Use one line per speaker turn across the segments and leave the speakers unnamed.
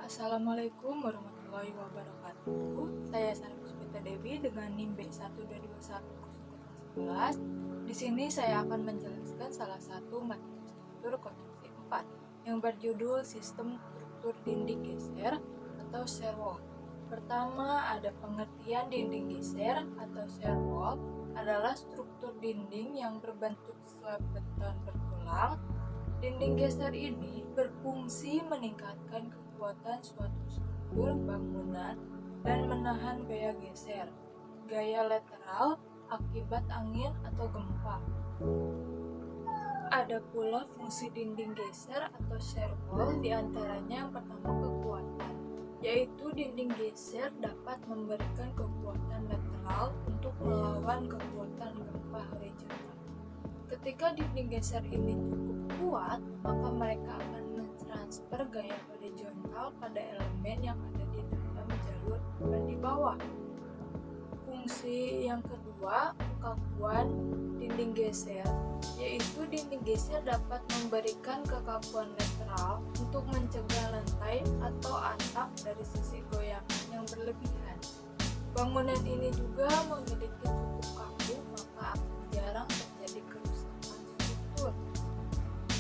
Assalamualaikum warahmatullahi wabarakatuh. Saya Sarah Puspita Dewi dengan NIM B1221011. Di sini saya akan menjelaskan salah satu materi struktur konstruksi 4 yang berjudul Sistem Struktur Dinding Geser atau shear wall. Pertama, ada pengertian dinding geser atau shear wall adalah struktur dinding yang berbentuk slab beton bertulang. Dinding geser ini berfungsi meningkatkan kekuatan suatu struktur bangunan dan menahan gaya geser, gaya lateral akibat angin atau gempa. Ada pula fungsi dinding geser atau shear wall, diantaranya yang pertama kekuatan, yaitu dinding geser dapat memberikan kekuatan lateral untuk melawan kekuatan gempa horizontal. Ketika dinding geser ini cukup kuat, maka mereka akan mentransfer gaya horizontal pada elemen yang ada di dalam jalur dan di bawah. Fungsi yang kedua, kekakuan dinding geser, yaitu dinding geser dapat memberikan kekakuan lateral untuk mencegah lantai atau atap dari sisi goyangan yang berlebihan. Bangunan ini juga memiliki cukup kaku, maka akan jarang terjadi kerusakan struktur.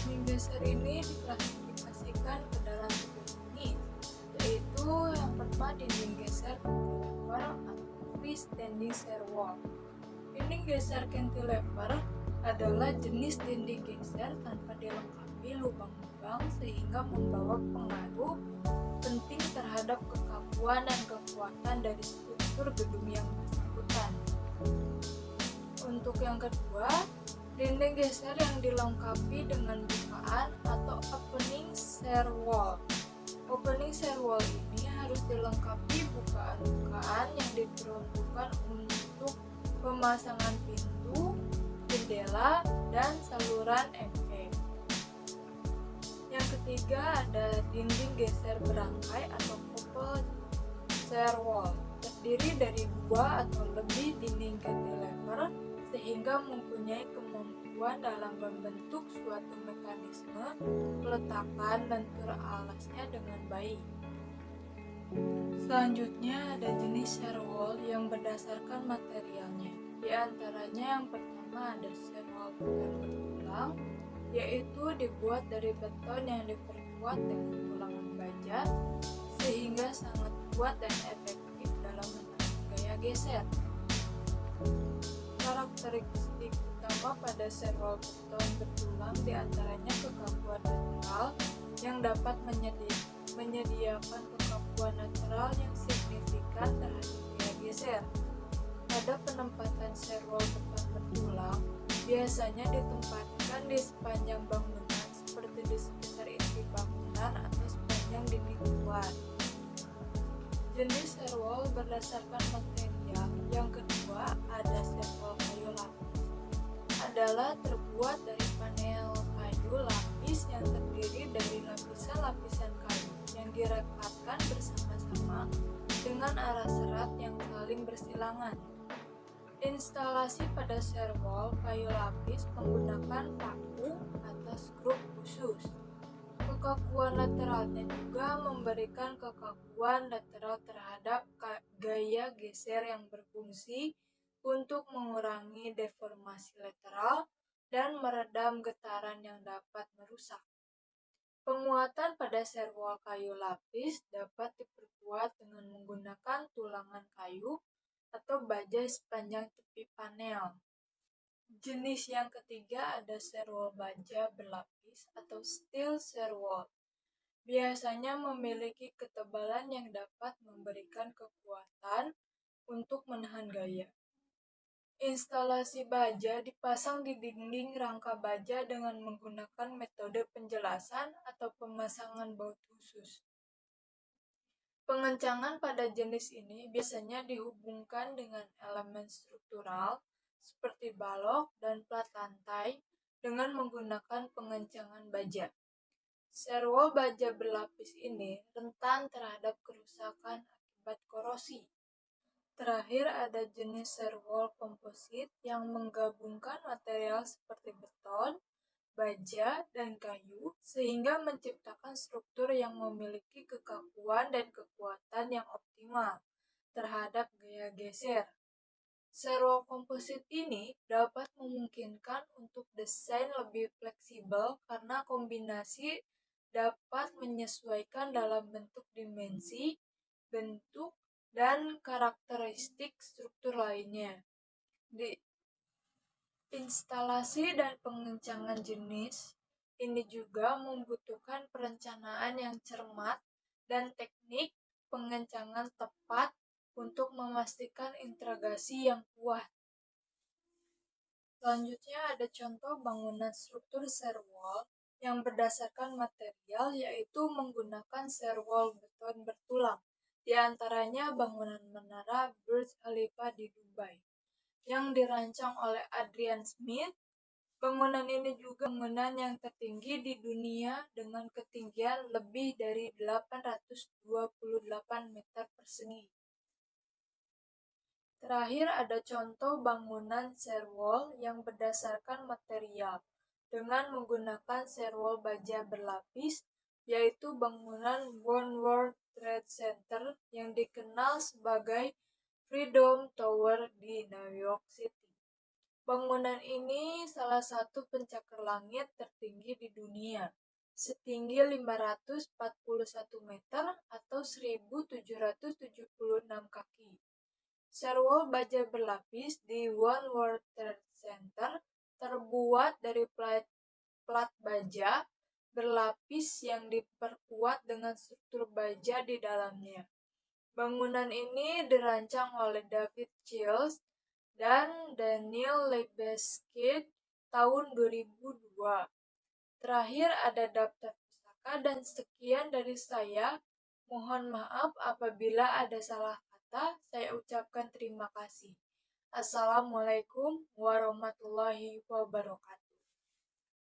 Dinding geser ini diklasifikasikan ke dalam 3 jenis, yaitu yang pertama dinding geser cantilever atau freestanding shear wall. Dinding geser cantilever adalah jenis dinding geser tanpa dilengkapi lubang-lubang sehingga membawa pengaruh penting terhadap kekakuan dan kekuatan dari struktur gedung yang bersangkutan. Untuk yang kedua, dinding geser yang dilengkapi dengan bukaan atau opening shear wall. Opening shear wall ini harus dilengkapi bukaan-bukaan yang diperuntukkan untuk pemasangan pintu, jendela, dan saluran efek. Yang ketiga ada dinding geser berangkai atau couple shear wall, terdiri dari 2 atau lebih dinding cantilever sehingga mempunyai kemampuan dalam membentuk suatu mekanisme peletakan lentur alasnya dengan baik. Selanjutnya ada jenis shear wall yang berdasarkan materialnya. Di antaranya yang pertama ada shear wall beton bertulang, yaitu dibuat dari beton yang diperkuat dengan tulangan baja sehingga sangat kuat dan efektif dalam menahan gaya geser. Karakteristik utama pada shear wall beton bertulang diantaranya kekakuan lateral yang dapat menyediakan kekakuan lateral yang signifikan terhadap gaya geser. Pada penempatan shear wall beton bertulang biasanya ditempatkan di sepanjang bangunan seperti di sekitar inti bangunan atau sepanjang dinding luar. Jenis shear wall berdasarkan material. Yang kedua ada shear wall kayu lapis, adalah terbuat dari panel kayu lapis yang terdiri dari lapisan-lapisan kayu yang direkatkan bersama-sama dengan arah serat yang saling bersilangan. Instalasi pada shear wall kayu lapis menggunakan paku atau skrup khusus. Kekakuan lateralnya juga memberikan kekakuan lateral terhadap gaya geser yang berfungsi untuk mengurangi deformasi lateral dan meredam getaran yang dapat merusak. Penguatan pada shear wall kayu lapis dapat diperkuat dengan menggunakan tulangan kayu atau baja sepanjang tepi panel. Jenis yang ketiga ada shear wall baja berlapis atau steel shear wall. Biasanya memiliki ketebalan yang dapat memberikan kekuatan untuk menahan gaya. Instalasi baja dipasang di dinding rangka baja dengan menggunakan metode penjelasan atau pemasangan baut khusus. Pengencangan pada jenis ini biasanya dihubungkan dengan elemen struktural seperti balok dan plat lantai dengan menggunakan pengencangan baja. Shear wall baja berlapis ini rentan terhadap kerusakan akibat korosi. Terakhir ada jenis shear wall komposit yang menggabungkan material seperti beton, baja, dan kayu, sehingga menciptakan struktur yang memiliki kekakuan dan kekuatan yang optimal terhadap gaya geser. Serwol komposit ini dapat memungkinkan untuk desain lebih fleksibel karena kombinasi dapat menyesuaikan dalam bentuk dimensi, bentuk, dan karakteristik struktur lainnya. Di instalasi dan pengencangan jenis ini juga membutuhkan perencanaan yang cermat dan teknik pengencangan tepat untuk memastikan integrasi yang kuat. Selanjutnya ada contoh bangunan struktur serwol yang berdasarkan material, yaitu menggunakan serwol beton bertulang, di antaranya bangunan menara Burj Khalifa di Dubai, yang dirancang oleh Adrian Smith. Bangunan ini juga bangunan yang tertinggi di dunia dengan ketinggian lebih dari 828 meter persegi. Terakhir ada contoh bangunan serwol yang berdasarkan material dengan menggunakan serwol baja berlapis, yaitu bangunan One World Trade Center yang dikenal sebagai Freedom Tower di New York City. Bangunan ini salah satu pencakar langit tertinggi di dunia, setinggi 541 meter atau 1.776 kaki. Serwol baja berlapis di One World Trade Center terbuat dari plat baja berlapis yang diperkuat dengan struktur baja di dalamnya. Bangunan ini dirancang oleh David Childs dan Daniel Libeskind tahun 2002. Terakhir ada daftar pusaka, dan sekian dari saya. Mohon maaf apabila ada salah kata. Saya ucapkan terima kasih. Assalamualaikum warahmatullahi wabarakatuh.